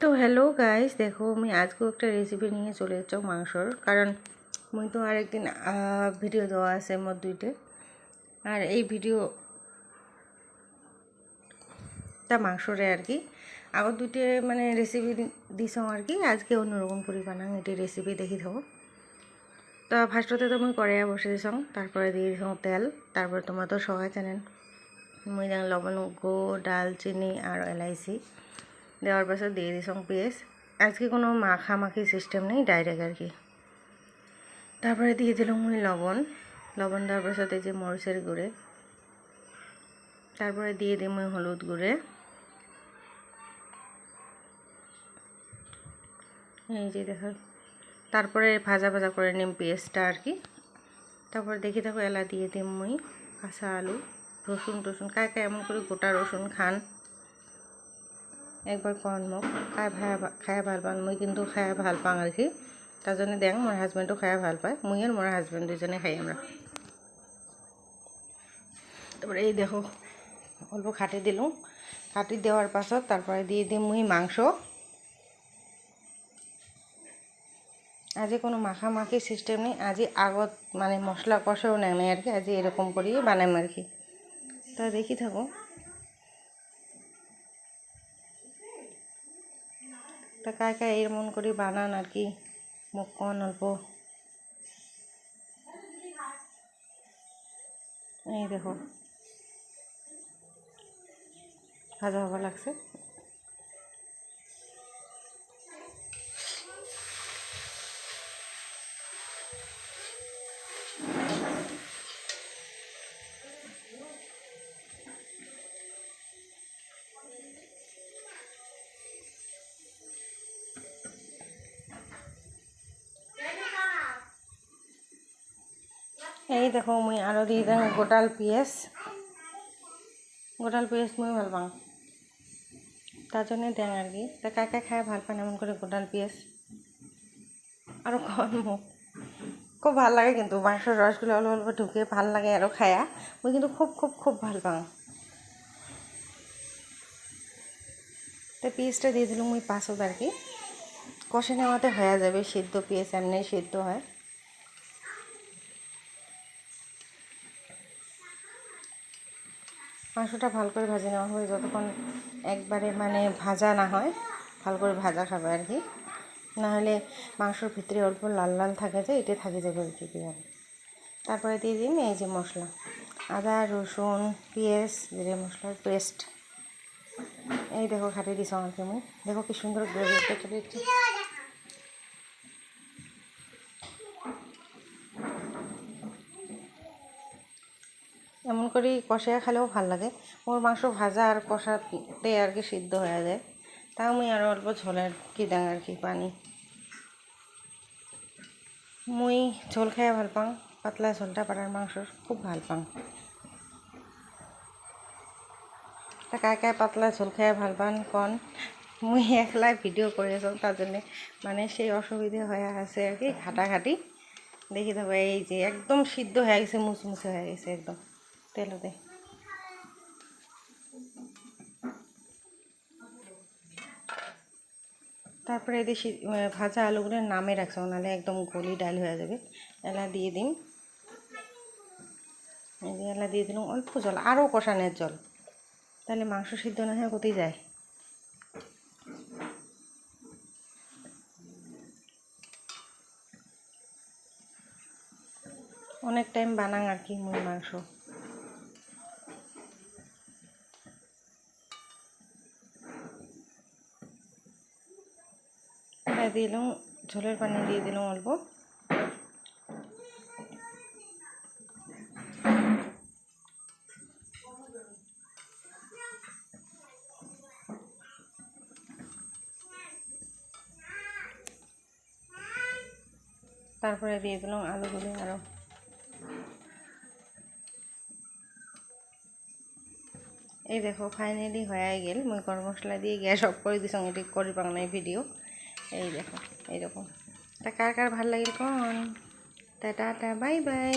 তো hello guys, দেখো আমি আজকেও একটা রেসিপি নিয়ে চলে যাচ্ছি মাংসর। কারণ মুই তো আরেকদিন ভিডিও দেওয়া আছে মোর দুইটে, আর এই ভিডিওটা মাংসরে আর কি আগর দুইটে মানে রেসিপি দিছ আর কি। আজকে অন্যরকম করে বানাং এটি রেসিপি দেখি থাকো। তো ফার্স্টতে তো মুই কড়াইয়া বসে দিছ, তারপরে দিয়ে দিছ তেল। তারপরে তোমরা তো সবাই জানেন মুই লবঙ্গ, ডালচিনি আর এলাইচি দেওয়ার পাশে দিয়ে দিছ পেঁয়াজ। আজকে কোনো মাখামাখি সিস্টেম নেই, ডাইরেক্ট আর কি। তারপরে দিয়ে দিলাম মুই লবণ দেওয়ার পাশে যে মরিচের গুঁড়ে, তারপরে দিয়ে দিই মুই হলুদ গুঁড়ে, এই যে দেখো। তারপরে ভাজা ভাজা করে নিম পেঁয়াজটা আর কি। তারপরে দেখি থাকো এলা দিয়ে দিম মুই কাঁচা আলু, রসুন কায় এমন করে গোটা রসুন খান একবার কন মোক খায়া ভাল পান। মুই কিন্তু খায়া ভাল পাং আর কি। তার জন্য দেখ মোর হাজব্যান্ডও খায়া ভাল পায়, মুই আর মোর হাজব্যান্ড দুজনে খাই আমরা। তারপরে এই দেখো অল্প খাটি দিলাম, খাটি দেওয়ার পাছত তারপরে দিয়ে দিই মুই মাংস। আজি কোনো মাখামাখি সিস্টেম নেই, আজি আগত মানে মশলা কষাও নেই আর কি। আজি এরকম করিয়ে বানাইম আর কি। তা দেখি থাকো। তা কায় এমন করে বানান আর কি মোক কন অল্প। এই দেখো ভাজা হওয়া লাগছে। এই দেখো মুই আরও দিয়ে দিলাম গোটাল পেঁয়াজ মুই ভাল পাওঁ, তার জন্যে দেন আর কি। তা কায় খায় ভাল পান এমন করে গোটাল পেঁয়াজ। আরও কম মোক খুব ভাল লাগে, কিন্তু মাংসের রসগুলো অল্প অল্প ঢুকে ভাল লাগে আরও খায়া। মুই কিন্তু খুব ভাল পাওঁ। তো পেঁয়াজটা দিয়ে দিলাম মুই পাঁচত আর কি। কষে নেওয়াতে হয়ে যাবে, সিদ্ধ পেঁয়াজ এমনি সিদ্ধ হয়। মাংসটা ভাল করে ভাজি নেওয়া হবে, যতক্ষণ একবারে মানে ভাজা না হয় ভাল করে ভাজা খাবে আর কি। নাহলে মাংসর ভিতরে অল্প লাল লাল থাকে, যে এটা থাকে যাবে আর কি। তারপরে দিয়ে দিন এই যে মশলা, আদা রসুন পেঁয়াজ জিরে মশলার পেস্ট। এই দেখো খাটি দিছ আর কি মুই। দেখো কি সুন্দর গ্রেভিটা চলে যাচ্ছে। এমন করে কষাইয়া খেলেও ভাল লাগে। মোর মাংস ভাজা আর কষাতে আর কি সিদ্ধ হয়ে যায়। তাও মুই আরও অল্প ঝোলের কি দাং আর কি পানি। মুই ঝোল খাইয়া ভাল পাং, পাতলা ঝোলটা পাড়ার মাংসর খুব ভাল পাং। তা কায় পাতলা ঝোল খাইয়া ভাল পান কন। মুই একলাই ভিডিও করে আছো, তার জন্যে মানে সেই অসুবিধে হয়ে আছে আর কি ঘাটাঘাটি। দেখি দেখো এই যে একদম সিদ্ধ হয়ে গেছে, মুচমুচে হয়ে গেছে একদম তেলতে। তারপরে এদের ভাজা আলুগুলো নামে রাখছো, নাহলে একদম গলি ডাল হয়ে যাবে। এলা দিয়ে দিন, এলা দিয়ে দিলাম অল্প জল, আরও কষানোর জল, তাহলে মাংস সিদ্ধ না হয়ে কোথায় যায়। অনেক টাইম বানাং আর কি মুই মাংস। দিয়ে দিলাম ঝোলের পানি, দিয়ে দিলাম অল্প। তারপরে দিয়ে দিলাম আলুগুলো আরও। এই দেখো ফাইনালি হয়ে গেল। মুই গরম মশলা দিয়ে গ্যাস অফ করে দিছ, এটি করি পাং না ভিডিও। এই দেখো এইরকম। তা কার ভাল লাগিল কন। Tata bye bye.